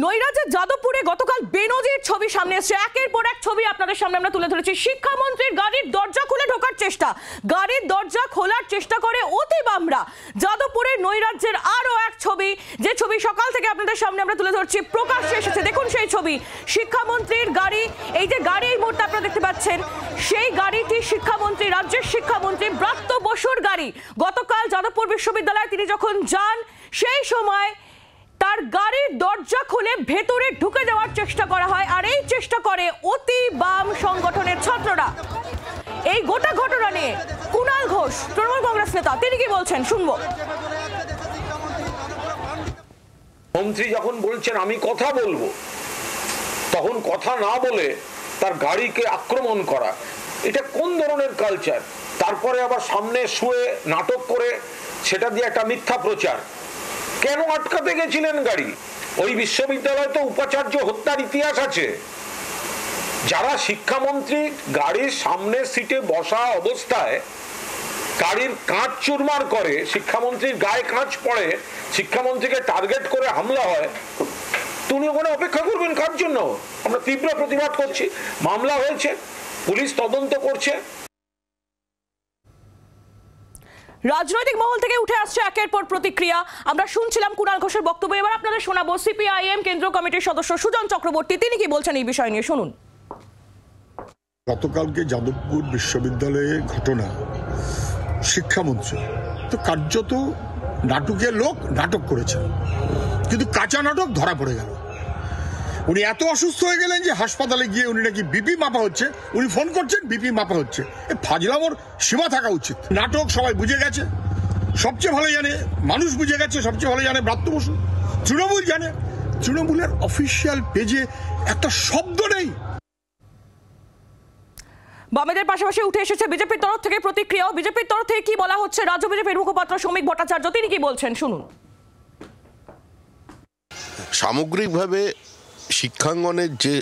নৈরাজ্যের যাদবপুরে গতকাল বেনজির ছবি সামনে এসেছে। একের পর এক ছবি আপনাদের সামনে আমরা তুলে ধরেছি। শিক্ষামন্ত্রীর গাড়ির দরজা খুলে ঢোকার চেষ্টা, গাড়ির দরজা খোলার চেষ্টা করে অতি বামরা। যাদবপুরের নৈরাজ্যের আরো এক ছবি, যে ছবি সকাল থেকে আপনাদের সামনে আমরা তুলে ধরছি, প্রকাশ্যে এসেছে। দেখুন সেই ছবি, শিক্ষামন্ত্রীর গাড়ি। এই যে গাড়ি এই মুহূর্তে আপনারা দেখতে পাচ্ছেন, সেই গাড়িটি শিক্ষামন্ত্রী, রাজ্যের শিক্ষামন্ত্রী ব্রাত্য বসুর গাড়ি। গতকাল যাদবপুর বিশ্ববিদ্যালয়ে তিনি যখন যান, সেই সময় তার গাড়ির দরজা খুলে ভেতরে ঢুকে যাওয়ার চেষ্টা করা হয়, আর এই চেষ্টা করে অতি বাম সংগঠনের ছাত্ররা। এই গোটা ঘটনা নিয়ে কুণাল ঘোষ, তৃণমূল কংগ্রেস নেতা, তিনি কি বলছেন শুনবো। মন্ত্রী যখন বলছেন আমি কথা বলবো, তখন কথা না বলে তার গাড়িকে আক্রমণ করা, এটা কোন ধরনের কালচার? তারপরে আবার সামনে শুয়ে নাটক করে সেটা দিয়ে একটা মিথ্যা প্রচার। কেন আটকাতে গেছিলেন গাড়ি? ওই বিশ্ববিদ্যালয়ে তো উপাচার্য হত্যার ইতিহাস আছে। যারা শিক্ষামন্ত্রী গাড়ির সামনে সিটে বসা অবস্থায় গাড়ির কাঁচ চুরমার করে, শিক্ষামন্ত্রীর গায়ে কাঁচ পড়ে, শিক্ষামন্ত্রীকে টার্গেট করে হামলা হয়, তুমি ওখানে অপেক্ষা করবেন কার জন্য? আমরা তীব্র প্রতিবাদ করছি। মামলা হয়েছে, পুলিশ তদন্ত করছে। রাজনৈতিক মহল থেকে উঠে আসছে একের পর প্রতিক্রিয়া। আমরা শুনছিলাম কুণাল ঘোষের বক্তব্য, এবার আপনাদের শোনাবো সিপিআইএম কেন্দ্রীয় কমিটির সদস্য সুজন চক্রবর্তী, তিনি কি বলছেন এই বিষয় নিয়ে শুনুন। গতকালকে যাদবপুর বিশ্ববিদ্যালয়ের ঘটনা, শিক্ষামন্ত্রী তো কার্যত নাটকের লোক নাটক করেছেন, কিন্তু কাঁচা নাটক ধরা পড়ে গেল। উনি এত অসুস্থ হয়ে গেলেন যে হাসপাতালে গিয়ে উনি নাকি বিপি মাপা হচ্ছে, উনি ফোন করছেন বিপি মাপা হচ্ছে। ফাজলামোর সীমা থাকা উচিত। নাটক সবাই বুঝে গেছে, সবচেয়ে ভালো জানে মানুষ, বুঝে গেছে, সবচেয়ে ভালো জানে ব্রাত্য বসু, তৃণমূল জানে। তৃণমূলের অফিসিয়াল পেজে একটা শব্দ নেই। বামেদের পাশাপাশি উঠে এসেছে বিজেপির তরফ থেকে প্রতিক্রিয়া। বিজেপির তরফ থেকে কি বলা হচ্ছে, রাজ্য বিজেপির মুখপাত্র শ্রমিক ভট্টাচার্য, তিনি কি বলছেন শুনুন। সামগ্রিকভাবে শিক্ষাঙ্গনের যে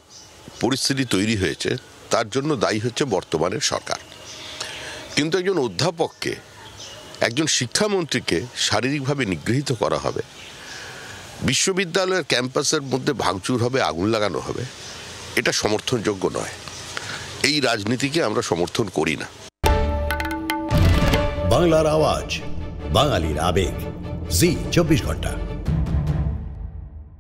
পরিস্থিতি তৈরি হয়েছে তার জন্য দায়ী হচ্ছে বর্তমানের সরকার। কিন্তু একজন অধ্যাপককে, একজন শিক্ষামন্ত্রীকে শারীরিকভাবে নিগৃহীত করা হবে, বিশ্ববিদ্যালয়ের ক্যাম্পাসের মধ্যে ভাঙচুর হবে, আগুন লাগানো হবে, এটা সমর্থনযোগ্য নয়। এই রাজনীতিকে আমরা সমর্থন করি না। বাংলার আওয়াজ, বাঙালির আবেগ, জি 24 ঘন্টা।